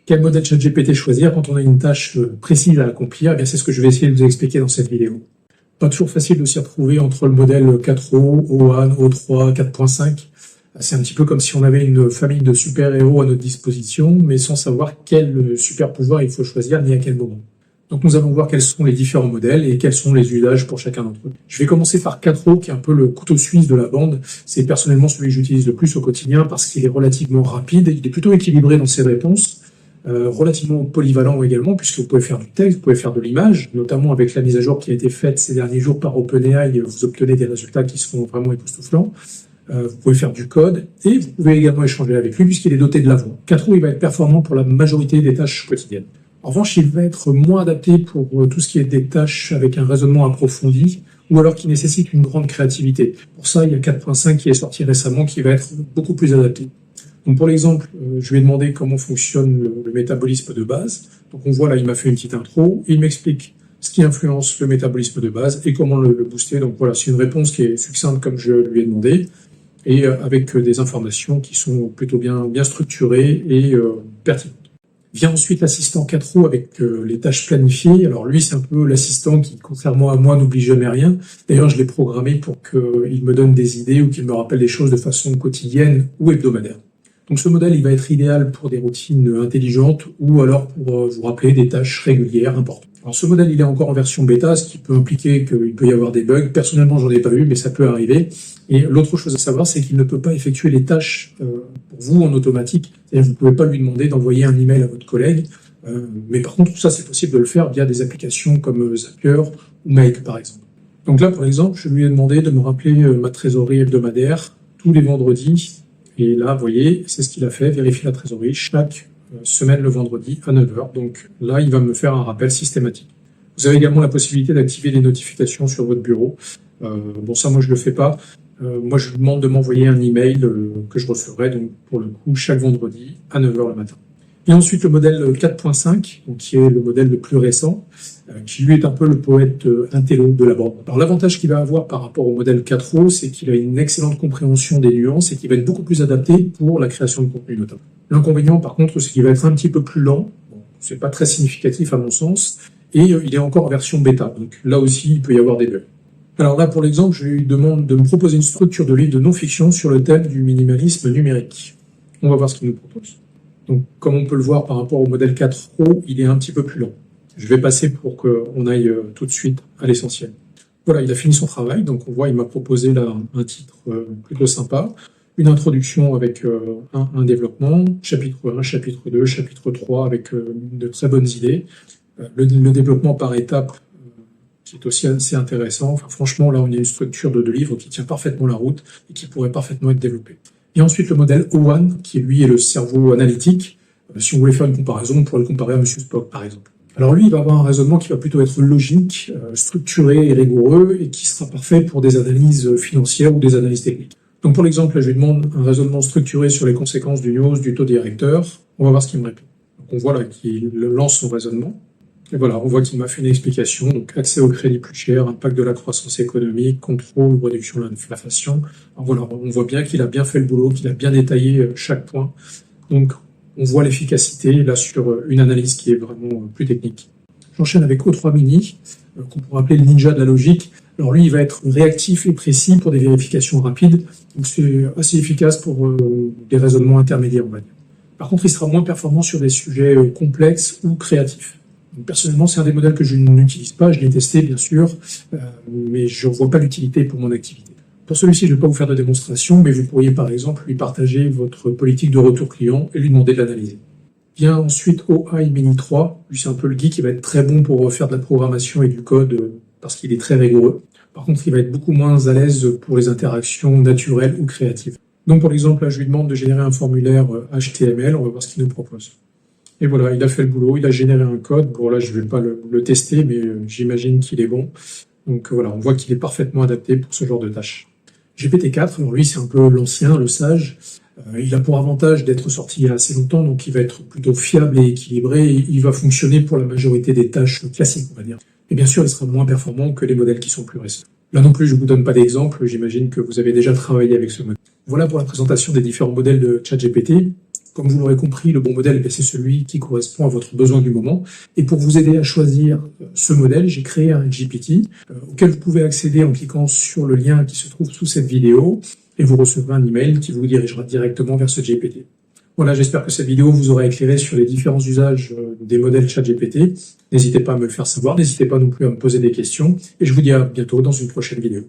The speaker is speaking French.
Quel modèle ChatGPT choisir quand on a une tâche précise à accomplir? Eh bien, c'est ce que je vais essayer de vous expliquer dans cette vidéo. Pas toujours facile de s'y retrouver entre le modèle 4O, O1, O3, 4.5. C'est un petit peu comme si on avait une famille de super-héros à notre disposition, mais sans savoir quel super-pouvoir il faut choisir ni à quel moment. Donc nous allons voir quels sont les différents modèles et quels sont les usages pour chacun d'entre eux. Je vais commencer par 4O, qui est un peu le couteau suisse de la bande. C'est personnellement celui que j'utilise le plus au quotidien parce qu'il est relativement rapide, il est plutôt équilibré dans ses réponses, relativement polyvalent également, puisque vous pouvez faire du texte, vous pouvez faire de l'image, notamment avec la mise à jour qui a été faite ces derniers jours par OpenAI, vous obtenez des résultats qui sont vraiment époustouflants. Vous pouvez faire du code et vous pouvez également échanger avec lui puisqu'il est doté de la voix. 4O, il va être performant pour la majorité des tâches quotidiennes. En revanche, il va être moins adapté pour tout ce qui est des tâches avec un raisonnement approfondi ou alors qui nécessite une grande créativité. Pour ça, il y a 4.5 qui est sorti récemment qui va être beaucoup plus adapté. Donc pour l'exemple, je lui ai demandé comment fonctionne le métabolisme de base. Donc on voit là, il m'a fait une petite intro, il m'explique ce qui influence le métabolisme de base et comment le booster. Donc voilà, c'est une réponse qui est succincte comme je lui ai demandé et avec des informations qui sont plutôt bien structurées et pertinentes. Vient ensuite l'assistant 4O avec les tâches planifiées. Alors lui, c'est un peu l'assistant qui, contrairement à moi, n'oublie jamais rien. D'ailleurs, je l'ai programmé pour qu'il me donne des idées ou qu'il me rappelle des choses de façon quotidienne ou hebdomadaire. Donc ce modèle, il va être idéal pour des routines intelligentes ou alors pour vous rappeler des tâches régulières importantes. Alors ce modèle, il est encore en version bêta, ce qui peut impliquer qu'il peut y avoir des bugs. Personnellement, j'en ai pas vu, mais ça peut arriver. Et l'autre chose à savoir, c'est qu'il ne peut pas effectuer les tâches pour vous en automatique. C'est-à-dire que vous ne pouvez pas lui demander d'envoyer un email à votre collègue. Mais par contre, tout ça, c'est possible de le faire via des applications comme Zapier ou Make, par exemple. Donc là, par exemple, je lui ai demandé de me rappeler ma trésorerie hebdomadaire tous les vendredis. Et là, vous voyez, c'est ce qu'il a fait, vérifier la trésorerie chaque semaine le vendredi à 9h. Donc là, il va me faire un rappel systématique. Vous avez également la possibilité d'activer les notifications sur votre bureau. Bon, ça, moi, je le fais pas. Moi, je lui demande de m'envoyer un email que je recevrai, donc pour le coup, chaque vendredi à 9h le matin. Et ensuite, le modèle 4.5, donc, qui est le modèle le plus récent, qui lui est un peu le poète intello de la bande. Alors l'avantage qu'il va avoir par rapport au modèle 4O, c'est qu'il a une excellente compréhension des nuances et qu'il va être beaucoup plus adapté pour la création de contenu notamment. L'inconvénient par contre, c'est qu'il va être un petit peu plus lent, bon, c'est pas très significatif à mon sens, et il est encore en version bêta, donc là aussi il peut y avoir des bugs. Alors là pour l'exemple, je lui demande de me proposer une structure de livre de non-fiction sur le thème du minimalisme numérique. On va voir ce qu'il nous propose. Donc comme on peut le voir par rapport au modèle 4O, il est un petit peu plus lent. Je vais passer pour qu'on aille tout de suite à l'essentiel. Voilà, il a fini son travail, donc on voit, il m'a proposé là un titre plutôt sympa, une introduction avec un développement, chapitre 1, chapitre 2, chapitre 3 avec de très bonnes idées, le développement par étapes qui est aussi assez intéressant. Enfin, franchement, là, on a une structure de livre qui tient parfaitement la route et qui pourrait parfaitement être développée. Et ensuite, le modèle O1, qui lui est le cerveau analytique. Si on voulait faire une comparaison, on pourrait le comparer à Monsieur Spock, par exemple. Alors lui, il va avoir un raisonnement qui va plutôt être logique, structuré et rigoureux, et qui sera parfait pour des analyses financières ou des analyses techniques. Donc pour l'exemple, là, je lui demande un raisonnement structuré sur les conséquences d'une hausse du taux directeur. On va voir ce qu'il me répond. Donc on voit là qu'il lance son raisonnement. Et voilà, on voit qu'il m'a fait une explication. Donc accès au crédit plus cher, impact de la croissance économique, contrôle ou réduction de l'inflation. Alors voilà, on voit bien qu'il a bien fait le boulot, qu'il a bien détaillé chaque point. Donc on voit l'efficacité là sur une analyse qui est vraiment plus technique. J'enchaîne avec O3 Mini, qu'on pourrait appeler le ninja de la logique. Alors lui, il va être réactif et précis pour des vérifications rapides, donc c'est assez efficace pour des raisonnements intermédiaires, on va dire. Par contre, il sera moins performant sur des sujets complexes ou créatifs. Donc, personnellement, c'est un des modèles que je n'utilise pas, je l'ai testé bien sûr, mais je ne vois pas l'utilité pour mon activité. Pour celui-ci, je ne vais pas vous faire de démonstration, mais vous pourriez par exemple lui partager votre politique de retour client et lui demander de l'analyser. Vient ensuite OI Mini 3, lui c'est un peu le geek qui va être très bon pour faire de la programmation et du code parce qu'il est très rigoureux. Par contre, il va être beaucoup moins à l'aise pour les interactions naturelles ou créatives. Donc pour l'exemple, là, je lui demande de générer un formulaire HTML, on va voir ce qu'il nous propose. Et voilà, il a fait le boulot, il a généré un code. Bon là, je ne vais pas le tester, mais j'imagine qu'il est bon. Donc voilà, on voit qu'il est parfaitement adapté pour ce genre de tâches. GPT-4, alors lui c'est un peu l'ancien, le sage. Il a pour avantage d'être sorti il y a assez longtemps, donc il va être plutôt fiable et équilibré. Et il va fonctionner pour la majorité des tâches classiques, on va dire. Et bien sûr, il sera moins performant que les modèles qui sont plus récents. Là non plus, je ne vous donne pas d'exemple, j'imagine que vous avez déjà travaillé avec ce modèle. Voilà pour la présentation des différents modèles de ChatGPT. Comme vous l'aurez compris, le bon modèle, c'est celui qui correspond à votre besoin du moment. Et pour vous aider à choisir ce modèle, j'ai créé un GPT auquel vous pouvez accéder en cliquant sur le lien qui se trouve sous cette vidéo et vous recevrez un email qui vous dirigera directement vers ce GPT. Voilà, j'espère que cette vidéo vous aura éclairé sur les différents usages des modèles ChatGPT. N'hésitez pas à me le faire savoir, n'hésitez pas non plus à me poser des questions et je vous dis à bientôt dans une prochaine vidéo.